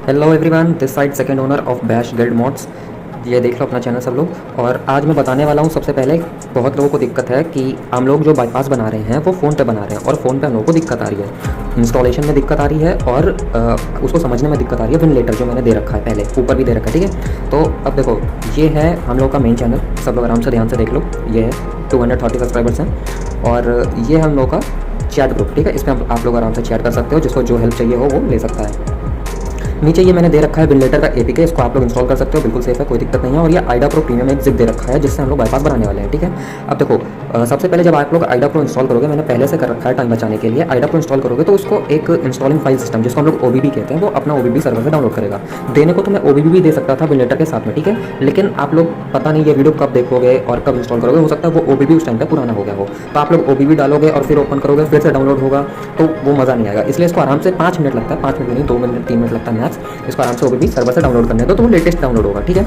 Hello everyone, this side second owner of bash guild mods. ये देख लो अपना channel सब लोग। और आज मैं बताने वाला हूँ सबसे पहले, बहुत लोगों को दिक्कत है कि हम लोग जो बाईपास बना रहे हैं वो फ़ोन पे बना रहे हैं और फ़ोन पे हम लोगों को दिक्कत आ रही है, इंस्टॉलेशन में दिक्कत आ रही है और उसको समझने में दिक्कत आ रही है। वेंटिलेटर जो मैंने दे रखा है, पहले ऊपर भी दे रखा है, ठीक है। तो अब देखो, ये है हम लोग का मेन चैनल, सब लोग आराम से ध्यान से देख लो। ये है 230 सब्सक्राइबर्स हैं और ये हम लोग का चैट ग्रुप, ठीक है। इस पर आप लोग आराम से चैट कर सकते हो, जिसको जो हेल्प चाहिए हो वो ले सकता है। नीचे ये मैंने दे रखा है वेंटिलेटर का एपीके, इसको आप लोग इंस्टॉल कर सकते हो, बिल्कुल सेफ है, कोई दिक्कत नहीं है। और ये आइडा प्रो प्रीमियम एक जिप दे रखा है जिससे हम लोग बाईपास बनाने वाले हैं, ठीक है। अब देखो, सबसे पहले जब आप लोग आइडा प्रो इंस्टॉल करोगे, मैंने पहले से कर रखा है टाइम बचाने के लिए, आइडा प्रो इंस्टॉल करोगे तो उसको एक इंस्टॉलिंग फाइल सिस्टम, जिसको हम लोग ओबीबी कहते हैं, वो अपना ओबीबी सर्वर से डाउनलोड करेगा। देने को तो मैं ओबीबी भी दे सकता था वेंटिलेटर के साथ में, ठीक है, लेकिन आप लोग पता नहीं ये वीडियो कब देखोगे और कब इंस्टॉल करोगे, हो सकता है वो ओबीबी उस टाइम पर पुराना हो गया हो, तो आप लोग ओबीबी डालोगे और फिर ओपन करोगे, फिर से डाउनलोड होगा, तो वो मज़ा नहीं आएगा। इसलिए इसको आराम से 5 मिनट लगता है, 5 मिनट नहीं, 2 मिनट 3 मिनट लगता है मैक्स। इसको आराम से ओबीबी सर्वर से डाउनलोड करने दो तो वो लेटेस्ट डाउनलोड होगा, ठीक है।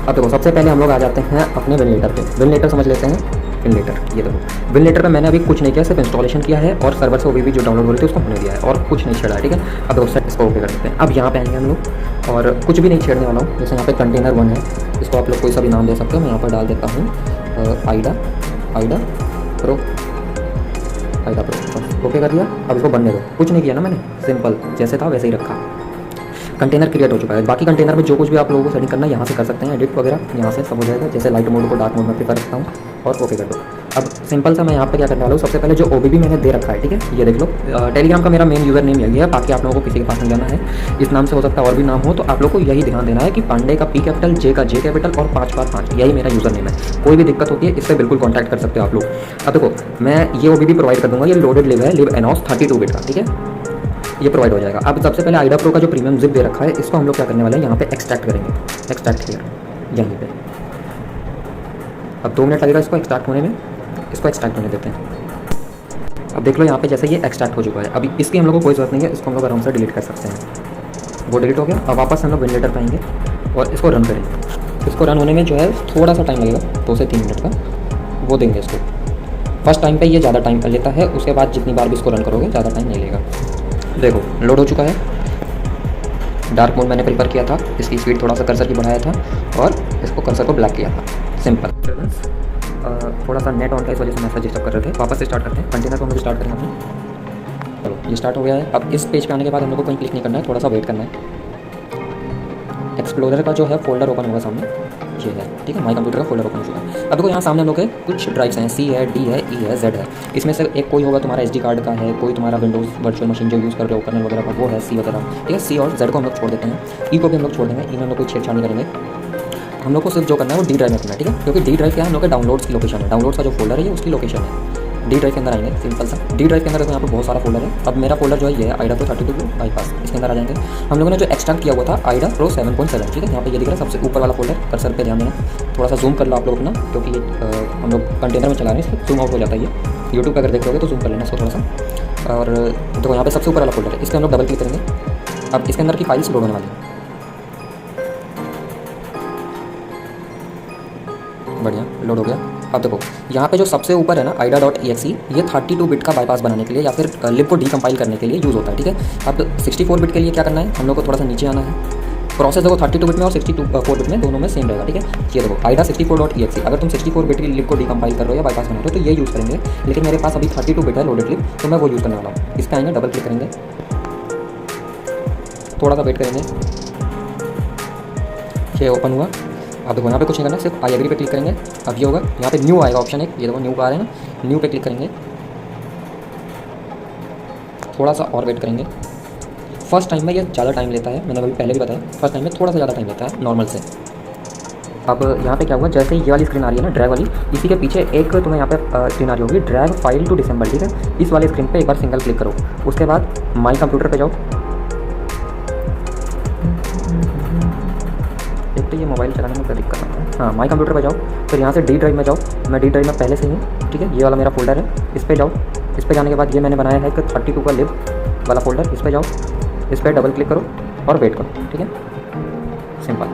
अब देखो, सबसे पहले हम लोग आ जाते हैं अपने वेंटिलेटर पे। वेंटिलेटर समझ लेते हैं। वेंटिलेटर, ये देखो, वेंटिलेटर पे मैंने अभी कुछ नहीं किया, सिर्फ इंस्टॉलेशन किया है और सर्वर से ओबीबी जो डाउनलोड हो रही थी उसको होने दिया है और कुछ नहीं छेड़ा है, ठीक है। अब देखो सेट, इसको ओके कर देते हैं। अब यहाँ पे आएंगे हम लोग और कुछ भी नहीं छेड़ने वाला हूँ। जैसे यहाँ पे कंटेनर 1 है, इसको आप लोग कोई सा भी नाम दे सकते हो। मैं यहाँ पर डाल देता हूँ Aida pro, Aida pro, okay कर दिया। अब इसको बनने दो, कुछ नहीं किया ना मैंने, सिंपल जैसे था वैसे ही रखा। कंटेनर क्रिएट हो चुका है। बाकी कंटेनर में जो कुछ भी आप लोगों को सेटिंग करना है यहाँ से कर सकते हैं, एडिट वगैरह यहाँ से सब हो जाएगा। जैसे लाइट मोड को डार्क मोड में प्रेफर रखता हूँ और ओके कर दो। अब सिंपल सा मैं यहाँ पे क्या करने वाला हूँ, सबसे पहले जो ओबीबी मैंने दे रखा है, ठीक है, ये देख लो। टेलीग्राम का मेरा मेन यूज़र नेम यही है, बाकी आप लोगों को किसी के पास नहीं जाना है, इस नाम से हो सकता है और भी नाम हो, तो आप लोग को यही ध्यान देना है कि पांडे का पी कैपिटल, जे का जे कैपिटल और 5 यही मेरा यूज़र नेम है। कोई भी दिक्कत होती है इससे बिल्कुल कॉन्टैक्ट कर सकते हो आप लोग। अब देखो, मैं ये ओबीबी प्रोवाइड कर दूँगा, ये लोडेड लिव है, लिव एनॉस 32 बिट का, ठीक है, ये प्रोवाइड हो जाएगा। अब सबसे पहले आइडा प्रो का जो प्रीमियम जिप दे रखा है, इसको हम लोग क्या करने वाले हैं, यहाँ पे एक्सट्रैक्ट करेंगे। एक्सट्रैक्ट हियर, यहीं पे। अब 2 मिनट लगेगा इसको एक्सट्रैक्ट होने में, इसको एक्सट्रैक्ट होने देते हैं। अब देख लो यहाँ पे जैसे ये एक्सट्रैक्ट हो चुका है। अभी इसकी हम लोग को कोई ज़रूरत नहीं है, इसको हम लोग आराम से डिलीट कर सकते हैं। वो डिलीट हो गया। अब वापस हम लोग वेंटिलेटर पे आएंगे और इसको रन करेंगे। इसको रन होने में जो है थोड़ा सा टाइम लगेगा, 2 से 3 मिनट का, वो देंगे इसको। फर्स्ट टाइम पे ये ज़्यादा टाइम कर लेता है, उसके बाद जितनी बार भी इसको रन करोगे ज़्यादा टाइम नहीं लेगा। देखो लोड हो चुका है। डार्क मोड मैंने प्रीफर किया था, इसकी स्पीड थोड़ा सा कर्सर की बढ़ाया था और इसको कर्सर को ब्लैक किया था, सिंपल। थोड़ा सा नेट ऑन था, इस वजह से मैसेज डिस्टर्ब कर रहे थे। वापस से स्टार्ट करते हैं, कंटेनर को हम लोग स्टार्ट करेंगे अपने। चलो ये स्टार्ट हो गया है। अब इस पेज पे आने के बाद हम लोग को कहीं क्लिक नहीं करना है, थोड़ा सा वेट करना है। एक्सप्लोरर का जो है फोल्डर ओपन होगा सामने, ये है, ठीक है, माई कंप्यूटर का फोल्डर ओपन हो चुका है। अब देखो यहाँ सामने हम लोग के कुछ ड्राइव्स हैं, सी है, डी है, ई है, जेड है। इसमें से एक कोई होगा तुम्हारा एसडी कार्ड का है, कोई तुम्हारा विंडोज़ वर्चुअल मशीन जो यूज़ कर रहे हो कर्नल वगैरह का, वो है सी वगैरह, ठीक है। सी और जेड को हम लोग छोड़ देते हैं, ई को भी हम लोग छोड़ देंगे, ई में हम लोग कोई छेड़छाड़ नहीं करेंगे। हम लोग को सिर्फ जो करना है वो डी ड्राइव में करना है, ठीक है, क्योंकि डी ड्राइव क्या है, हम लोग के डाउनलोड्स की लोकेशन है, डाउनलोड्स का जो फोल्डर है ये उसकी लोकेशन है। डी ड्राइव के अंदर आएंगे, सिंपल सा। डी ड्राइव के अंदर देखो यहाँ पर बहुत सारा फोल्डर है। अब मेरा फोल्डर जो है ये है आइडा प्रो 32 बाईपास, इसके अंदर आ जाएंगे। हम लोगों ने जो एक्सट्रैक्ट किया हुआ था आइडा प्रो 7.7, ठीक है, यहाँ पे ये दिख रहा है सबसे ऊपर वाला फोल्डर, कर्सर पे ध्यान देना। थोड़ा सा जूम कर लो आप लोग अपना, क्योंकि ये हम लोग कंटेनर में चला रहे हैं, इसलिए जूम आउट हो जाता है। ये यूट्यूब पर अगर देख रहे तो जूम कर लेना इसको थोड़ा सा। और देखो यहाँ पे सबसे ऊपर वाला फोल्डर है, इसके हम लोग डबल क्लिक करेंगे। अब इसके अंदर की फाइल्स लोड होने वाली है, बढ़िया लोड हो गया। अब देखो यहाँ पे जो सबसे ऊपर है ना aida.exe, ये 32 बिट का बाईपास बनाने के लिए या फिर लिब को डीकम्पाइल करने के लिए यूज़ होता है, ठीक है। अब 64 बिट के लिए क्या करना है, हम लोग को थोड़ा सा नीचे आना है। प्रोसेस देखो 32 बिट में और 64 बिट में दोनों में सेम रहेगा, ठीक है। ये देखो aida64.exe, अगर तुम 64 बिट की लिब को डीकम्पाइल कर रहे हो या बाईपास बना रहे हो तो ये यूज़ करेंगे, लेकिन मेरे पास अभी 32 बिट है लोडेड लिब, तो मैं वो यूज़ करने वाला हूँ। इस पर आएंगे, डबल क्लिक करेंगे, थोड़ा सा वेट करेंगे, ये ओपन हुआ। अब देखो यहाँ पे कुछ नहीं करना, सिर्फ आई एग्री पे क्लिक करेंगे। अब ये होगा, यहाँ पे न्यू आएगा ऑप्शन, एक ये देखो न्यू का आ रहा है ना, न्यू पे क्लिक करेंगे, थोड़ा सा और वेट करेंगे। फर्स्ट टाइम में ये ज़्यादा टाइम लेता है, मैंने अभी पहले भी बताया, फर्स्ट टाइम में थोड़ा सा ज़्यादा टाइम लेता है नॉर्मल से। अब यहाँ पे क्या हुआ, जैसे ये वाली स्क्रीन आ रही है ना ड्रैग वाली, इसी के पीछे एक तुम्हें यहाँ पे स्क्रीन आ रही होगी, ड्रैग फाइल टू डिसेंबल, ठीक है। इस वाली स्क्रीन पर एक बार सिंगल क्लिक करो, उसके बाद माई कंप्यूटर पर जाओ। एक तो ये मोबाइल चलाने में क्या दिक्कत आता है, हाँ, माई कंप्यूटर पे जाओ, फिर यहाँ से डी ड्राइव में जाओ। मैं डी ड्राइव में पहले से ही हूँ, ठीक है, ये वाला मेरा फोल्डर है, इस पर जाओ। इस पर जाने के बाद ये मैंने बनाया है एक 32 का लिब वाला फोल्डर, इस पर जाओ, इस पर डबल क्लिक करो और वेट करो, ठीक है, सिंपल।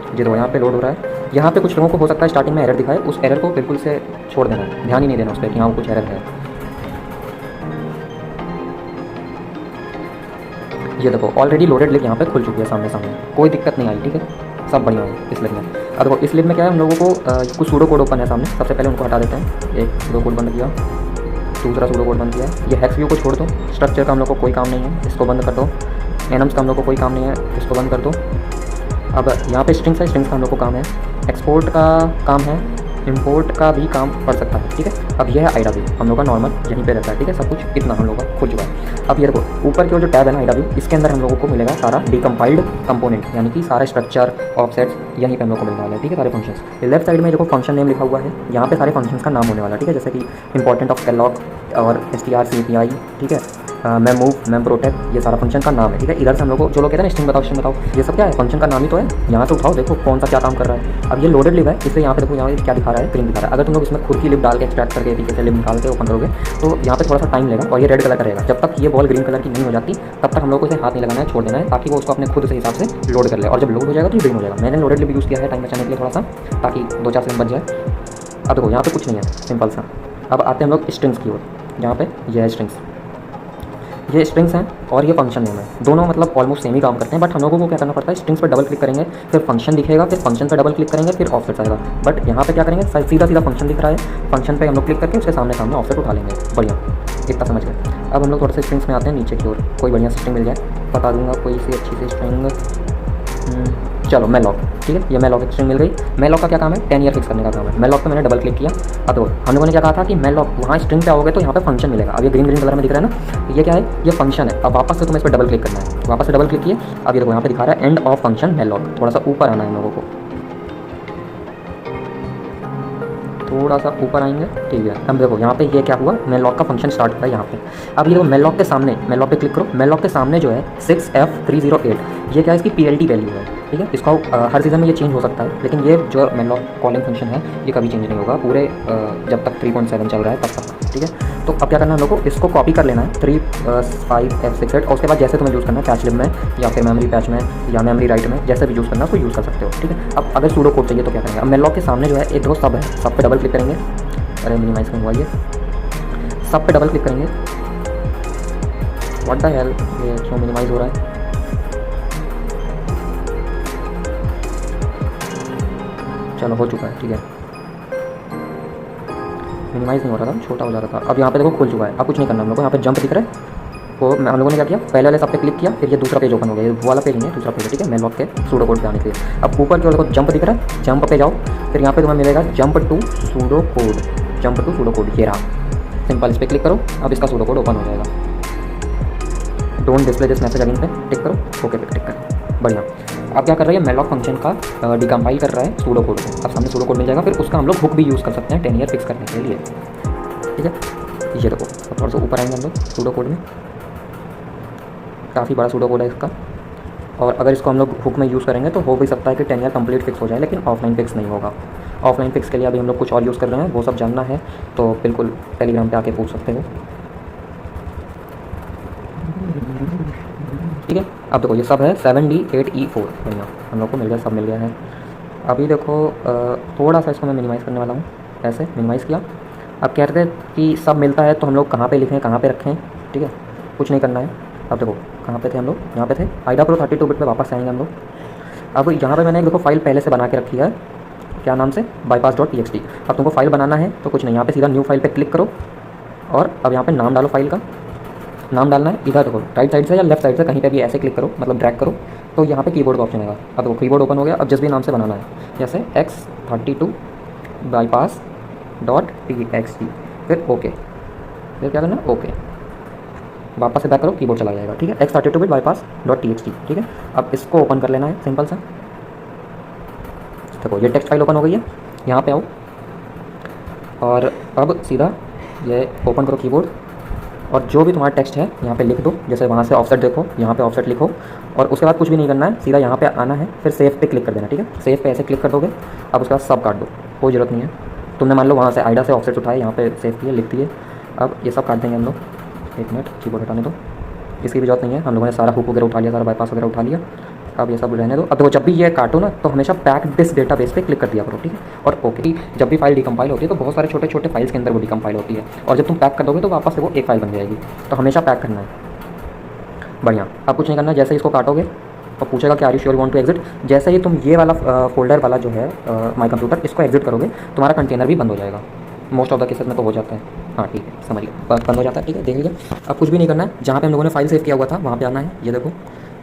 जी देखो यहाँ पे लोड हो रहा है। यहाँ पे कुछ लोगों को हो सकता है स्टार्टिंग में एरर दिखाए, उस एरर को बिल्कुल से छोड़ देना, ध्यान ही नहीं देना उस पर कि हाँ कुछ एरर है। ये देखो ऑलरेडी लोडेड लिब यहाँ पे खुल चुकी है सामने सामने, कोई दिक्कत नहीं आई, ठीक है, सब बढ़िया है इस लिब में। अब देखो इस लिब में क्या है, हम लोगों को कुछ सूडो कोड ओपन है सामने, सबसे पहले उनको हटा देते हैं। एक सूडो कोड बंद किया, दूसरा सूडो कोड बंद किया। ये हेक्स व्यू को छोड़ दो, स्ट्रक्चर का हम लोग को कोई काम नहीं है, इसको बंद कर दो। एनम्स का हम लोग को कोई काम नहीं है, इसको बंद कर दो। अब यहाँ पे स्ट्रिंग्स है, स्ट्रिंग्स का हम लोग को काम है, एक्सपोर्ट का काम है, इंपोर्ट का भी काम पड़ सकता है, ठीक है। अब यह है आईडा व्यू, हम लोग का नॉर्मल यहीं पे रहता है, ठीक है, सब कुछ इतना हम लोग का खुल चुका है। अब ये देखो ऊपर की जो टैब है ना आईडा व्यू, इसके अंदर हम लोगों को मिलेगा सारा डिकम्पाइल्ड कंपोनेंट, यानी कि सारे स्ट्रक्चर ऑफसेट्स यहीं पे हम लोग को मिलने वाला है, ठीक है, सारे फंक्शंस। लेफ्ट साइड में देखो फंक्शन नेम लिखा हुआ है, यहाँ पे सारे फंक्शंस का नाम होने वाला है, ठीक है, जैसे कि इंपॉर्टेंट ऑफ कैलॉग और strcpy, ठीक है, मैं मूव, मैम प्रोटेक्ट, ये सारा फंक्शन का नाम है, ठीक है। इधर से हम लोग को जो लोग कहते हैं ना स्ट्रिंग बताओ, स्ट्रिंग बताओ, ये सब क्या है, फंक्शन का नाम ही तो है। यहाँ से उठाओ, देखो कौन सा क्या काम कर रहा है। अब ये लोडेड लिब है, इसलिए यहाँ पे देखो यहाँ क्या दिखा रहा है, ग्रीन दिखा रहा है। अगर तुम लोग इसमें खुद की लिब डाल के एक्सट्रैक्ट करके पीछे से लिब निकाल के ओपन करोगे तो यहाँ पे थोड़ा सा टाइम लेगा और ये रेड कलर का रहेगा। जब तक ये बॉल ग्रीन कलर की नहीं हो जाती तब तक हम लोग को इसे हाथ नहीं लगाना है, छोड़ देना है, ताकि वो उसको अपने खुद से हिसाब से लोड कर ले, और जब लोड हो जाएगा तो ये ग्रीन हो जाएगा। मैंने लोडेड लिब यूज़ किया है टाइम बचाने के लिए थोड़ा सा, ताकि 2-4 सेकंड बच जाए। अब देखो यहाँ पे कुछ नहीं है, सिंपल सा। अब आते हैं हम लोग स्ट्रिंग्स की ओर, यहाँ पे ये है स्ट्रिंग्स, ये स्ट्रिंग्स हैं और ये फंक्शन नेम है, दोनों मतलब ऑलमोस्ट सेम ही काम करते हैं। बट हम लोगों को क्या करना पड़ता है, स्ट्रिंग्स पर डबल क्लिक करेंगे, फिर फंक्शन दिखेगा, फिर फंक्शन पर डबल क्लिक करेंगे, फिर ऑफसेट आएगा। बट यहाँ पे क्या करेंगे, सीधा सीधा फंक्शन दिख रहा है, फंक्शन पे हम लोग क्लिक करके उसके सामने सामने ऑफसेट उठा लेंगे। बढ़िया, इतना समझ गए। अब हम लोग थोड़े से स्ट्रिंग्स में आते हैं नीचे की ओर, कोई बढ़िया सी स्ट्रिंग मिल जाए बता दूंगा, कोई सी अच्छी सी स्ट्रिंग। चलो मैलॉक, ठीक है, ये मैलॉक स्ट्रिंग मिल गई। मैलॉक का क्या काम है, 10 ईयर फिक्स करने का काम है। मैलॉक पे मैंने डबल क्लिक किया। अब तो हम लोगों ने क्या कहा था कि मैलॉक वहाँ स्ट्रिंग पे आओगे तो यहाँ पे फंक्शन मिलेगा। अब ये ग्रीन ग्रीन कलर में दिख रहा है ना, ये क्या है, ये फंक्शन है। अब वापस से तुम्हें इस पर डबल क्लिक करना है, वापस से डबल क्लिक किए। अब ये देखो यहाँ पे दिखा रहा है एंड ऑफ फंक्शन मैलॉक, थोड़ा सा ऊपर आना है हम लोगों को, थोड़ा सा ऊपर आएंगे, ठीक है। अब देखो यहाँ पे ये क्या हुआ, मैलॉक का फंक्शन स्टार्ट हुआ है यहाँ पे। अब ये देखो मैलॉक के सामने, मैलॉक पे क्लिक करो, मैलॉक के सामने जो है 6F308, ये क्या है, इसकी PLT वैल्यू है, ठीक है। इसका हर सीज़न में ये चेंज हो सकता है, लेकिन ये जो मैलॉक कॉलिंग फंक्शन है ये कभी चेंज नहीं होगा पूरे जब तक 3.7 चल रहा है तब तक, ठीक है। तो अब क्या करना है हम लोग को, इसको कॉपी कर लेना है 35F68 और उसके बाद जैसे तुम्हें यूज़ करना है, पैच लिब में या फिर मेमोरी पैच में या मेमोरी राइट में, जैसे भी यूज़ करना है उसको यूज़ कर सकते हो, ठीक है। अब अगर सूडो कोड चाहिए तो क्या करेंगे, अब मैलॉक के सामने जो है एक दो सब है, सब पे डबल क्लिक करेंगे। अरे मिनिमाइज में हुआ ये, सब पे डबल क्लिक करेंगे। व्हाट द हेल, ये क्यों मिनिमाइज हो रहा है। चलो हो चुका है, ठीक है, मिनिमाइज नहीं हो रहा था, छोटा हो जा रहा था। अब यहाँ पे देखो खुल चुका है। अब कुछ नहीं करना हम लोग को, यहाँ पे जंप दिख रहा है, वो हम लोगों ने क्या किया, पहले वाले सब पे क्लिक किया, फिर ये दूसरा पेज ओपन हो गया, ये वाला पेज नहीं है, दूसरा पेज है, ठीक है, मैलॉक के सूडो कोड पे आने के लिए। अब ऊपर की ओर देखो जंप दिख रहा है, जंप पे जाओ, फिर यहाँ पे तुम्हें मिलेगा jump to pseudo code, jump to pseudo code, ये रहा, सिंपल इस पर क्लिक करो। अब इसका सूडो कोड ओपन हो जाएगा। Don't display this message again पे टिक करो, ओके पे टिक करो, बढ़िया। अब क्या कर रहा है, मैलॉक फंक्शन का डिकम्पाइल कर रहा है सूडो कोड को। अब सामने सूडो कोड मिल जाएगा, फिर उसका हम लोग हुक भी यूज़ कर सकते हैं 10 ईयर फिक्स करने के लिए, ठीक है। ये देखो अब थोड़ा सा ऊपर आएंगे हम लोग सूडो कोड में, काफ़ी बड़ा सूडो कोड है इसका, और अगर इसको हम लोग हुक में यूज़ करेंगे तो हो भी सकता है कि 10 ईयर कंप्लीट फिक्स हो जाए, लेकिन ऑफलाइन फिक्स नहीं होगा। ऑफलाइन फिक्स के लिए अभी हम लोग कुछ और यूज़ कर रहे हैं, वो सब जानना है तो बिल्कुल टेलीग्राम पे आके पूछ सकते हो, ठीक है। अब देखो ये सब है 7D8E4, बढ़िया, हम लोग को मिल गया, सब मिल गया है। अभी देखो थोड़ा सा इसको मैं मिनिमाइज़ करने वाला हूँ, ऐसे मिनिमाइज़ किया। अब कह रहे थे कि सब मिलता है तो हम लोग कहाँ पे लिखें, कहाँ पे रखें, ठीक है, कुछ नहीं करना है। अब देखो कहाँ पे थे हम लोग, यहाँ पे थे, आइडा प्रो 32 बिट पे वापस आएंगे हम लोग। अब यहाँ पे मैंने एक देखो फाइल पहले से बना के रखी है, क्या नाम से, bypass.txt। अब तुमको फाइल बनाना है तो कुछ नहीं, यहाँ पे सीधा न्यू फाइल पे क्लिक करो और अब यहाँ पे नाम डालो, फाइल का नाम डालना है। इधर देखो राइट साइड से या लेफ्ट साइड से कहीं पे भी ऐसे क्लिक करो, मतलब ड्रैग करो, तो यहाँ पे कीबोर्ड का ऑप्शन आएगा। अब देखो कीबोर्ड ओपन हो गया। अब जिस भी नाम से बनाना है, जैसे x32 bypass.txt, फिर ओके, फिर क्या करना है, ओके, वापस से बैक करो, कीबोर्ड चला जाएगा, ठीक है, x32 bypass.txt, ठीक है। अब इसको ओपन कर लेना है सिंपल सा। देखो ये टेक्स्ट फाइल ओपन हो गई है, यहाँ पे आओ और अब सीधा ये ओपन करो कीबोर्ड और जो भी तुम्हारा टेक्स्ट है यहाँ पे लिख दो। जैसे वहाँ से ऑफसेट देखो, यहाँ पे ऑफसेट लिखो और उसके बाद कुछ भी नहीं करना है, सीधा यहाँ पे आना है, फिर सेव पे क्लिक कर देना, ठीक है। सेव पे ऐसे क्लिक कर दोगे। अब उसके बाद सब काट दो, कोई ज़रूरत नहीं है। तुमने मान लो वहाँ से आइडा से ऑफसेट उठाए, यहाँ पे सेव किए, लिख दिए। अब ये सब काट देंगे हम लोग, एक मिनट, कीबोर्ड हटाने दो, इसकी भी जरूरत नहीं है, हम लोगों ने सारा हुक वगैरह उठा लिया, सारा बाईपास वगैरह उठा लिया। अब ये सब रहने दो। अब देखो जब भी ये काटो ना तो हमेशा पैक दिस डेटाबेस पे क्लिक कर दिया करो, ठीक है। और ओके, जब भी फाइल डिकम्पाइल होती है तो बहुत सारे छोटे छोटे फाइल्स के अंदर वो डिकम्पाइल होती है, और जब तुम पैक कर दोगे तो वापस से वो एक फाइल बन जाएगी, तो हमेशा पैक करना है। बढ़िया। अब कुछ नहीं करना, जैसे इसको काटोगे और पूछेगा कि are you sure you want to exit, जैसे ही तुम ये वाला फोल्डर वाला जो है माई कंप्यूटर, इसको एग्जिट करोगे तुम्हारा कंटेनर भी बंद हो जाएगा। मोस्ट ऑफ द केसेस में तो हो जाता है। हाँ ठीक है, समझ लिया, बंद हो जाता है। ठीक है, देख लीजिए। अब कुछ भी नहीं करना है, जहाँ पे हम लोगों ने फाइल सेव किया हुआ था वहाँ पे आना है। ये देखो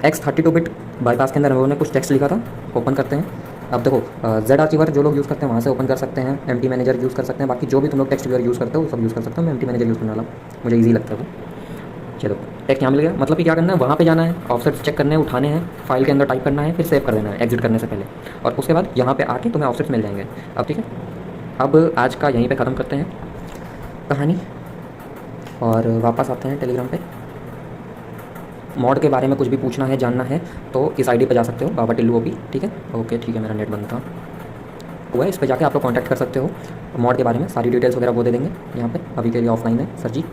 X32 बिट बाईपास के अंदर हम लोगों ने कुछ टेक्स्ट लिखा था, ओपन करते हैं। अब देखो जेड आर्चिवर जो लोग यूज़ करते हैं वहाँ से ओपन कर सकते हैं, एम टी मैनेजर यूज़ कर सकते हैं, बाकी जो भी तुम लोग टेक्स्ट व्यूअर यूज़ करते हो वो सब यूज़ कर सकते हो। मैं एम टी मैनेजर यूज़ करने वाला हूँ, मुझे ईजी लगता है वो। चलो टेक्स्ट यहाँ मिल गया, मतलब कि क्या करना है, वहाँ पे जाना है, ऑफसेट चेक करने हैं, उठाने हैं, फाइल के अंदर टाइप करना है, फिर सेव कर देना है एग्जिट करने से पहले, और उसके बाद यहाँ पे आके तुम्हें ऑफसेट्स मिल जाएंगे। अब ठीक है, अब आज का यहीं पे ख़त्म करते हैं कहानी और वापस आते हैं टेलीग्राम पे। मॉड के बारे में कुछ भी पूछना है, जानना है तो इस आईडी पे जा सकते हो, बाबा टिल्लू ओपी। ठीक है, ओके ठीक है, मेरा नेट बंद था हुआ है, इस पे जाके आप लोग कॉन्टैक्ट कर सकते हो मॉड के बारे में, सारी डिटेल्स वगैरह वो दे देंगे यहाँ पे। अभी के लिए ऑफलाइन है सर जी।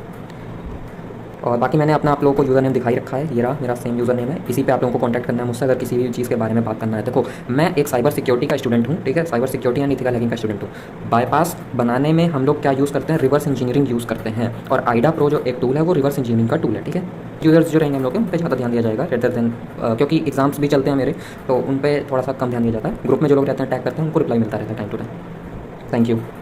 और बाकी मैंने अपना आप लोगों को यूज़र नेम दिखाई रखा है, ये रहा मेरा सेम यूज़र नेम है, इसी पे आप लोगों को कॉन्टैक्ट करना है मुझसे अगर किसी भी चीज़ के बारे में बात करना है। देखो मैं एक साइबर सिक्योरिटी का स्टूडेंट हूँ, ठीक है, साइबर सिक्योरिटी यानी इथिकल हैकिंग का स्टूडेंट हूँ। बाईपास बनाने में हम लोग क्या यूज़ करते हैं, रिवर्स इंजीनियरिंग यूज़ करते हैं, और आइडा प्रो जो एक टूल है वो रिवर्स इंजीनियरिंग का टूल है। ठीक है, यूज़र्स जो रहेंगे हम लोग के उन पर ज़्यादा ध्यान दिया जाएगा रेदर देन, क्योंकि एग्जाम्स भी चलते हैं मेरे, तो उन पर थोड़ा सा कम ध्यान दिया जाता है। ग्रुप में जो लोग रहते हैं टैग करते हैं उनको रिप्लाई मिलता रहता है time to time. Thank you.